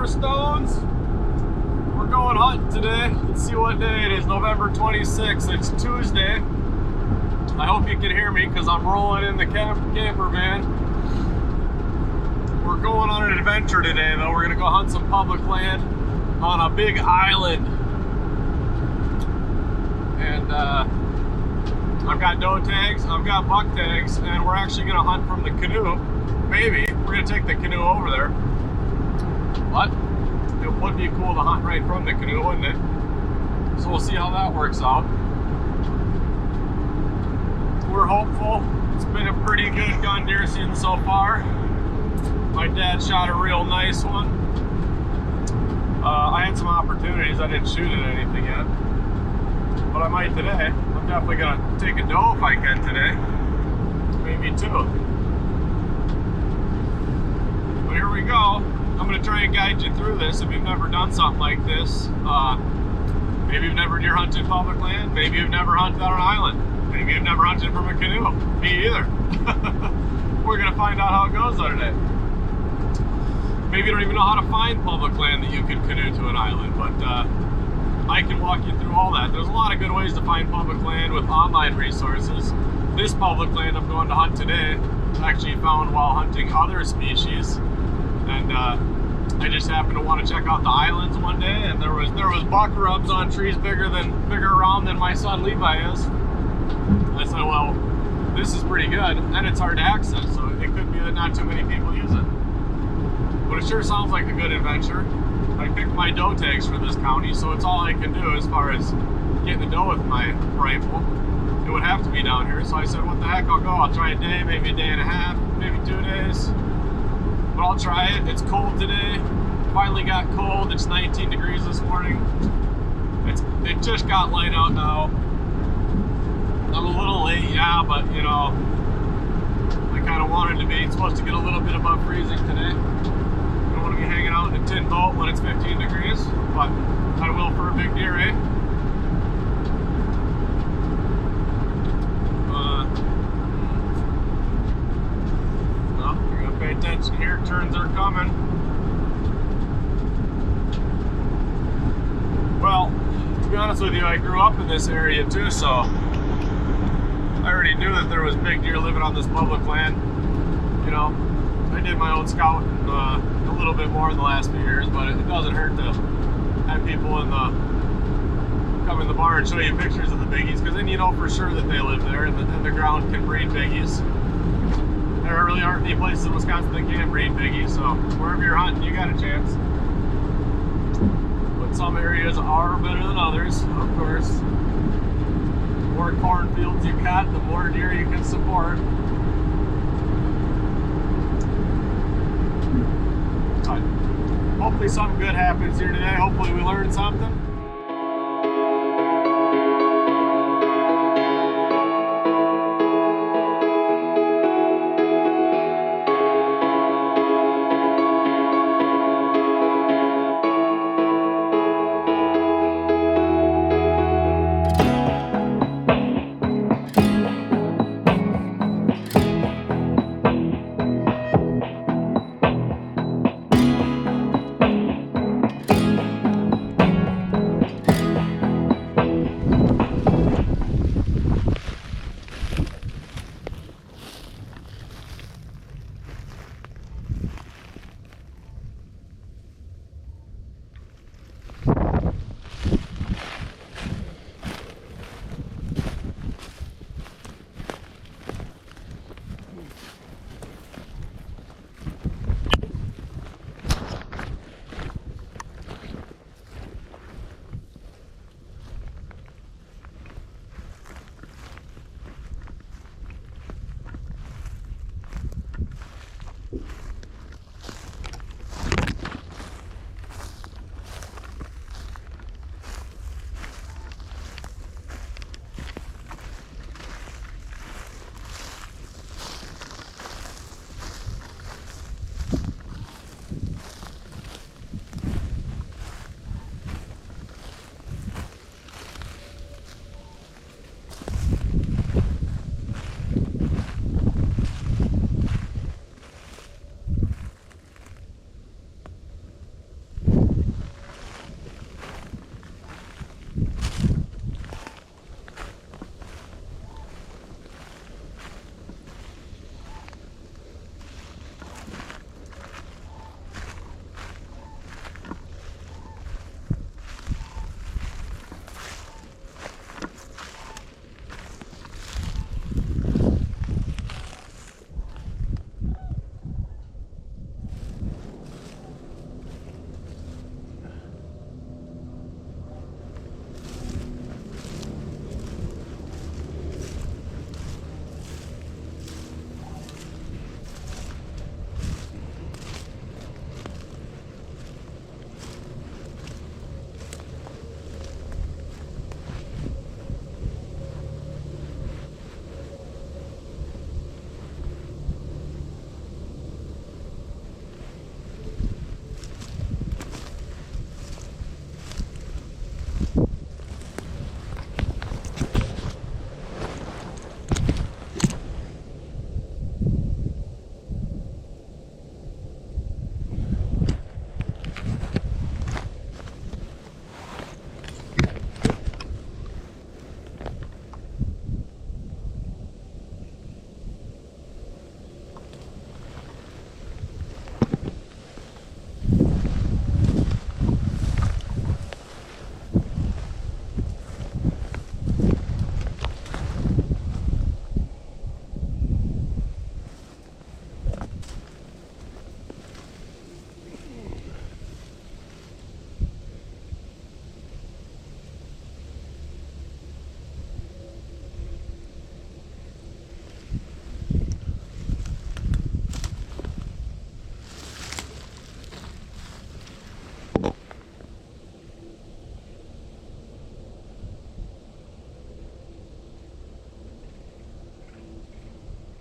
Stones. We're going hunting today. Let's see what day it is. November 26th. It's Tuesday. I hope you can hear me because I'm rolling in the camper van. We're going on an adventure today though. We're going to go hunt some public land on a big island. And I've got doe tags, I've got buck tags, and we're actually going to hunt from the canoe. Maybe. We're going to take the canoe over there. But it would be cool to hunt right from the canoe, wouldn't it? So we'll see how that works out. We're hopeful. It's been a pretty good gun deer season so far. My dad shot a real nice one. I had some opportunities. I didn't shoot at anything yet. But I might today. I'm definitely going to take a doe if I can today. Maybe two. But here we go. I'm going to try and guide you through this if you've never done something like this. Maybe you've never deer hunted public land. Maybe you've never hunted on an island. Maybe you've never hunted from a canoe. Me either. We're going to find out how it goes the other day. Maybe you don't even know how to find public land that you could canoe to an island, but I can walk you through all that. There's a lot of good ways to find public land with online resources. This public land I'm going to hunt today I actually found while hunting other species. And I just happened to want to check out the islands one day, and there was buck rubs on trees bigger around than my son Levi is. I said, well, this is pretty good, and it's hard to access, so it could be that not too many people use it. But it sure sounds like a good adventure. I picked my doe tags for this county, so it's all I can do as far as getting the doe with my rifle. It would have to be down here, so I said, what the heck, I'll go. I'll try a day, maybe a day and a half, maybe 2 days. But I'll try it. It's cold today. Finally got cold. It's 19 degrees this morning. It just got light out now. I'm a little late, yeah, but you know, I kind of wanted to be. It's supposed to get a little bit above freezing today. I don't want to be hanging out in a tin boat when it's 15 degrees, but I will for a big deer, eh? Pay attention here, turns are coming. Well, to be honest with you, I grew up in this area too, so I already knew that there was big deer living on this public land. You know, I did my own scouting a little bit more in the last few years, but it doesn't hurt to have people come in the bar and show you pictures of the biggies, because then you know for sure that they live there, and the ground can breed biggies. There really aren't any places in Wisconsin that can breed biggies, so wherever you're hunting, you got a chance. But some areas are better than others, of course. The more cornfields you got, the more deer you can support. But hopefully something good happens here today. Hopefully we learn something.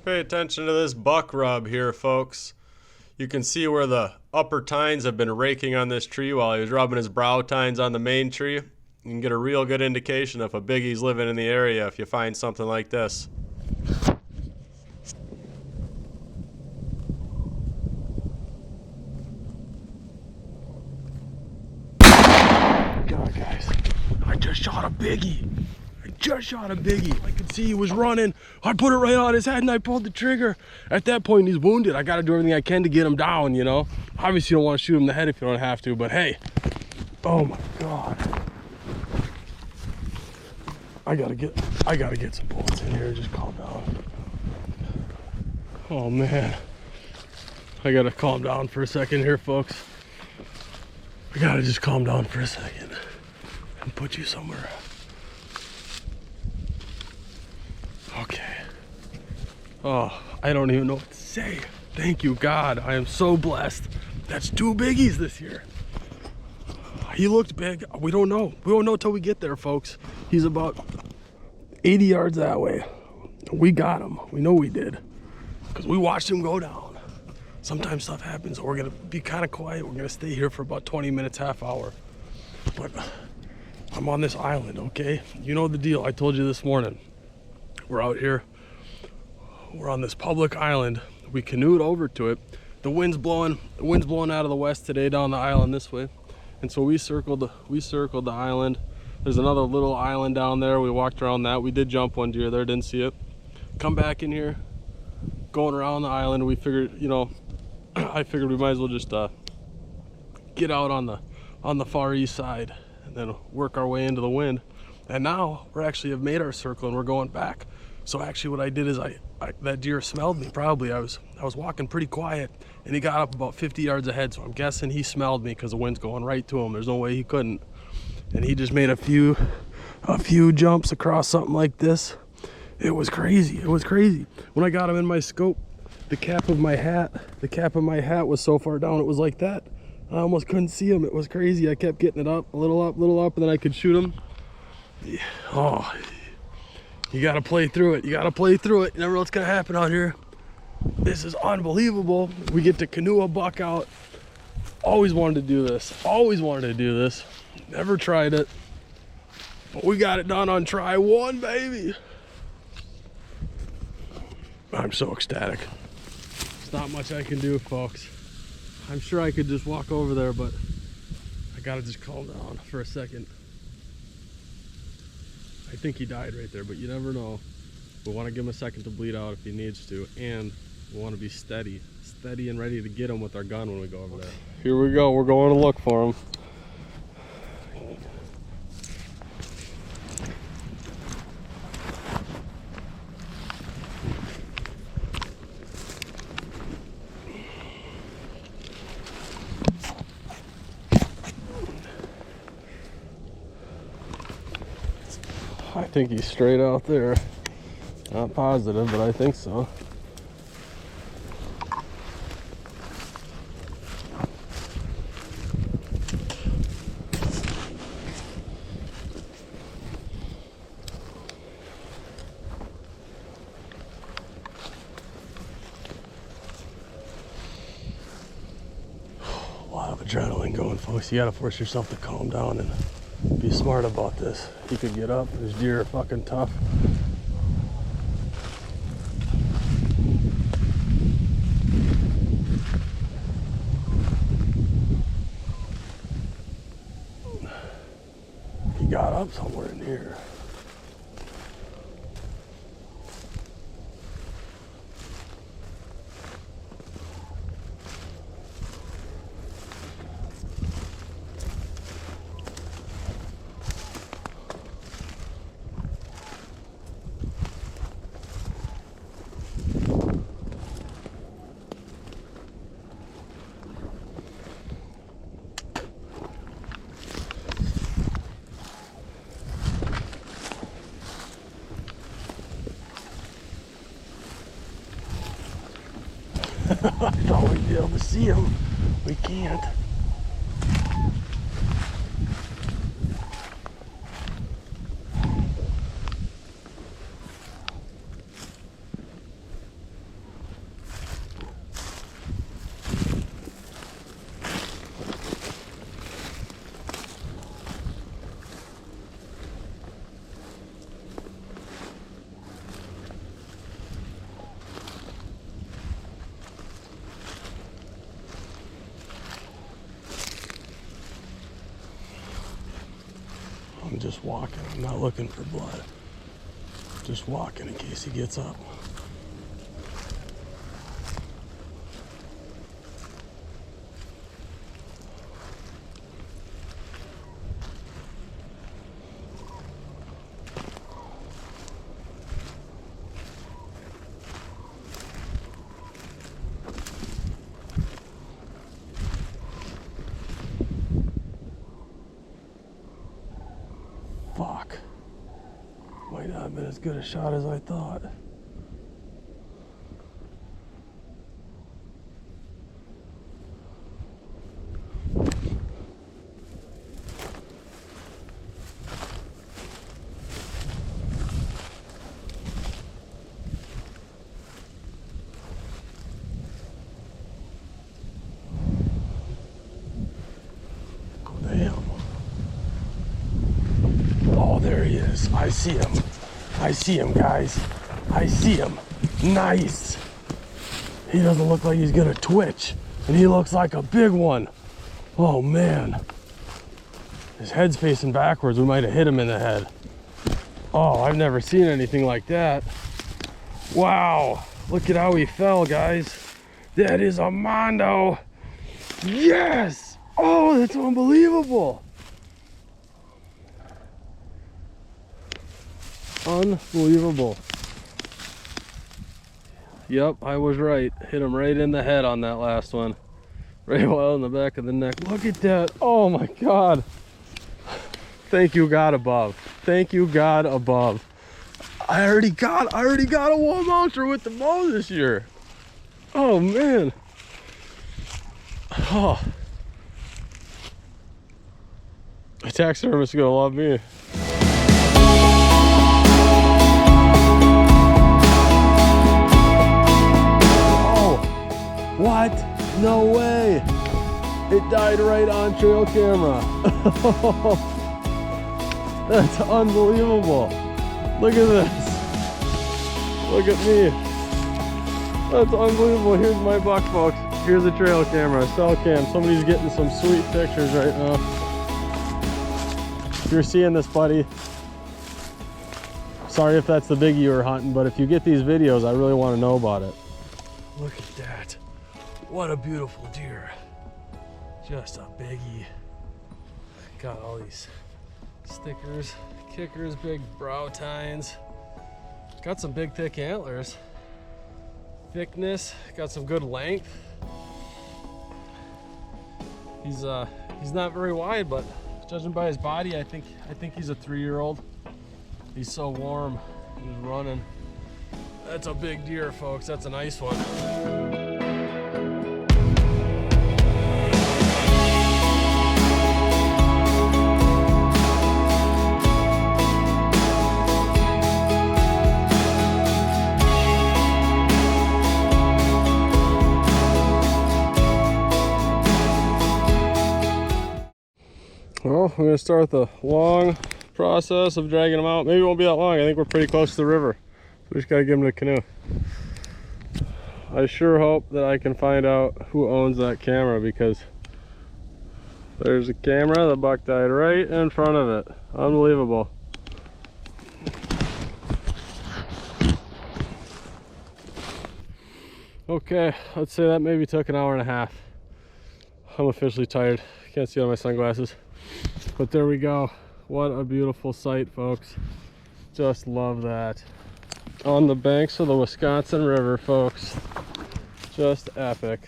Pay attention to this buck rub here, folks. You can see where the upper tines have been raking on this tree while he was rubbing his brow tines on the main tree. You can get a real good indication if a biggie's living in the area if you find something like this. God, guys, I just shot a biggie. I could see he was running. I put it right on his head and I pulled the trigger. At that point, he's wounded. I got to do everything I can to get him down, you know. Obviously, you don't want to shoot him in the head if you don't have to, but hey. Oh my God. I gotta get some bullets in here. Just calm down. Oh man. I gotta calm down for a second here, folks. I gotta just calm down for a second and put you somewhere. Okay. Oh, I don't even know what to say. Thank you, God. I am so blessed. That's 2 biggies this year. He looked big. We don't know. We won't know till we get there, folks. He's about 80 yards that way. We got him. We know we did. Because we watched him go down. Sometimes stuff happens. We're going to be kind of quiet. We're going to stay here for about 20 minutes, half hour. But I'm on this island, okay? You know the deal. I told you this morning. We're out here. We're on this public island. We canoed over to it. The wind's blowing out of the west today down the island this way. And so we circled the island. There's another little island down there. We walked around that. We did jump one deer there, didn't see it. Come back in here, going around the island. We figured, you know, I figured we might as well just get out on the far east side and then work our way into the wind. And now we actually have made our circle and we're going back. So actually what I did is that deer smelled me probably. I was walking pretty quiet and he got up about 50 yards ahead. So I'm guessing he smelled me because the wind's going right to him. There's no way he couldn't. And he just made a few jumps across something like this. It was crazy. It was crazy. When I got him in my scope, the cap of my hat was so far down it was like that. I almost couldn't see him. It was crazy. I kept getting it up, a little up, and then I could shoot him. Oh, you gotta play through it. You gotta play through it. You never know what's gonna happen out here. This is unbelievable. We get to canoe a buck out. Always wanted to do this. Always wanted to do this. Never tried it. But we got it done on try 1, baby. I'm so ecstatic. There's not much I can do, folks. I'm sure I could just walk over there, but I gotta just calm down for a second. I think he died right there, but you never know. We want to give him a second to bleed out if he needs to, and we want to be steady and ready to get him with our gun when we go over there. Here we go. We're going to look for him. I think he's straight out there. Not positive, but I think so. A lot of adrenaline going, folks. You gotta force yourself to calm down and be smart about this. He could get up. His deer are fucking tough. He got up somewhere in here. I thought we'd be able to see him. We can't. I'm just walking. I'm not looking for blood. Just walking in case he gets up. Fuck. Might not have been as good a shot as I thought. There he is. I see him. I see him, guys. I see him. Nice. He doesn't look like he's gonna twitch, and he looks like a big one. Oh man. His head's facing backwards. We might have hit him in the head. Oh, I've never seen anything like that. Wow. Look at how he fell, guys. That is a mondo. Yes. Oh, that's unbelievable. Unbelievable. Yep, I was right. Hit him right in the head on that last one. Right well in the back of the neck. Look at that. Oh my God. Thank you, God above. Thank you, God above. I already got a wall mounter with the bow this year. Oh man. Oh. A taxidermist is gonna love me. What? No way. It died right on trail camera. That's unbelievable. Look at this. Look at me. That's unbelievable. Here's my buck, folks. Here's a trail camera, cell cam. Somebody's getting some sweet pictures right now. If you're seeing this, buddy, sorry if that's the biggie you were hunting, but if you get these videos, I really want to know about it. Look at that. What a beautiful deer. Just a biggie. Got all these stickers, kickers, big brow tines. Got some big thick antlers. Thickness, got some good length. He's not very wide, but judging by his body, I think he's a 3-year-old. He's so warm. He's running. That's a big deer, folks. That's a nice one. Well, we're gonna start the long process of dragging them out. Maybe it won't be that long. I think we're pretty close to the river. We just gotta give them the canoe. I sure hope that I can find out who owns that camera, because there's a camera. The buck died right in front of it. Unbelievable. Okay, let's say that maybe took an hour and a half. I'm officially tired. Can't see on my sunglasses. But there we go. What a beautiful sight, folks. Just love that. On the banks of the Wisconsin River, folks. Just epic.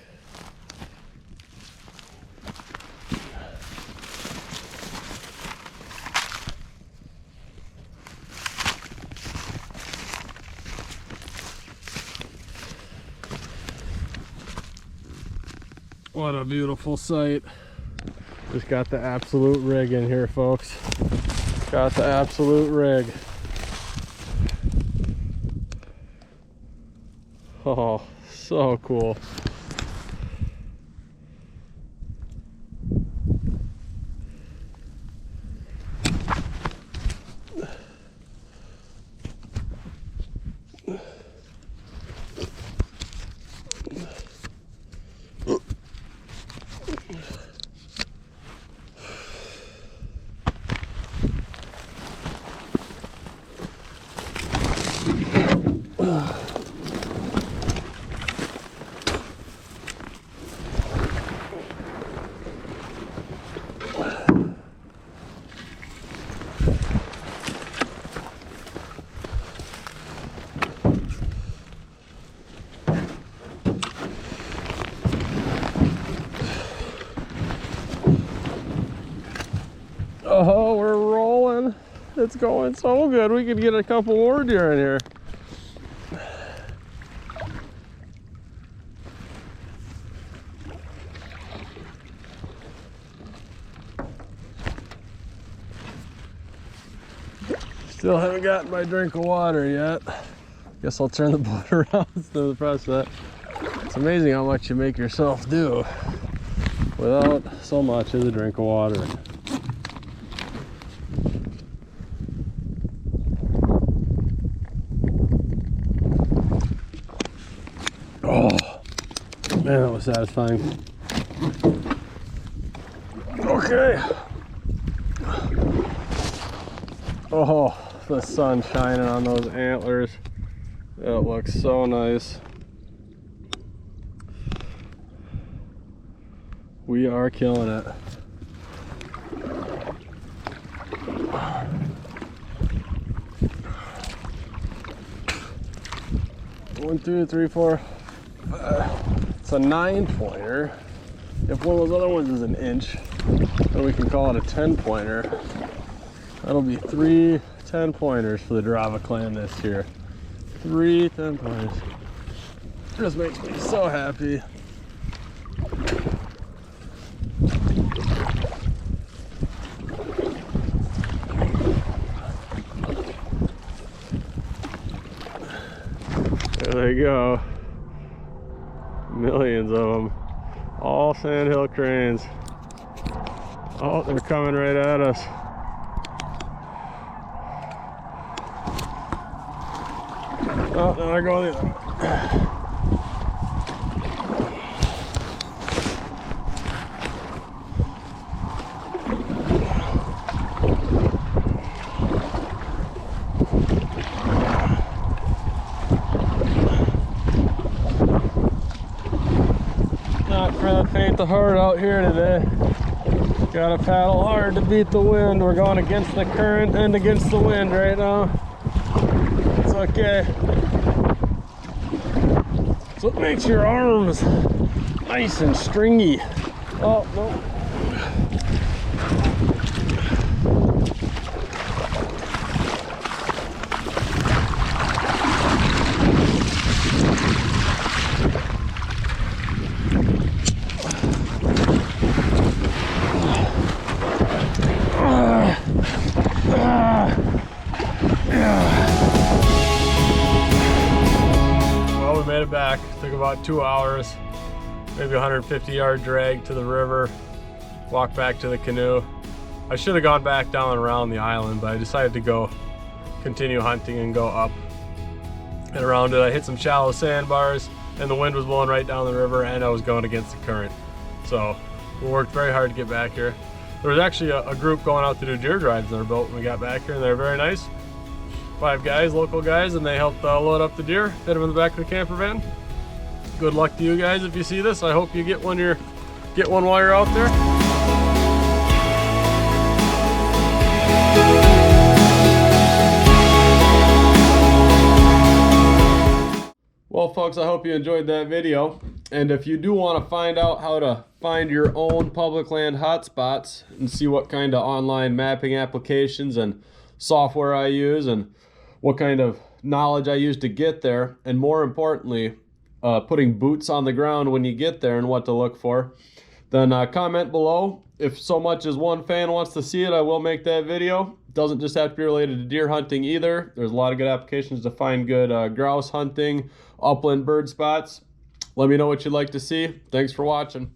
What a beautiful sight. Just got the absolute rig in here, folks. Got the absolute rig. Oh, so cool. Oh, we're rolling. It's going so good. We could get a couple more deer in here. Still haven't gotten my drink of water yet. Guess I'll turn the boat around instead of the press that. It's amazing how much you make yourself do without so much as a drink of water. Oh, man, that was satisfying. Okay. Oh, the sun shining on those antlers. It looks so nice. We are killing it. 1, 2, 3, 4. It's a 9-pointer. If one of those other ones is an inch, then we can call it a 10-pointer. That'll be 3 10-pointers for the Drava clan this year. 3 10-pointers. Just makes me so happy. There they go. Millions of them. All sandhill cranes. Oh, they're coming right at us. Oh, no, they're going the other way. Not for the faint of heart out here today. Gotta paddle hard to beat the wind. We're going against the current and against the wind right now. It's okay. So it makes your arms nice and stringy. Oh, no. Back. Took about 2 hours, maybe 150-yard drag to the river, walk back to the canoe. I should have gone back down around the island, but I decided to go continue hunting and go up and around it. I hit some shallow sandbars and the wind was blowing right down the river and I was going against the current. So we worked very hard to get back here. There was actually a group going out to do deer drives in their boat when we got back here and they're very nice. 5 guys, local guys, and they helped load up the deer, fit them in the back of the camper van. Good luck to you guys if you see this. I hope you get one while you're out there. Well, folks, I hope you enjoyed that video. And if you do want to find out how to find your own public land hotspots and see what kind of online mapping applications and software I use and what kind of knowledge I use to get there, and more importantly, putting boots on the ground when you get there and what to look for, then comment below. If so much as one fan wants to see it, I will make that video. It doesn't just have to be related to deer hunting either. There's a lot of good applications to find good grouse hunting, upland bird spots. Let me know what you'd like to see. Thanks for watching.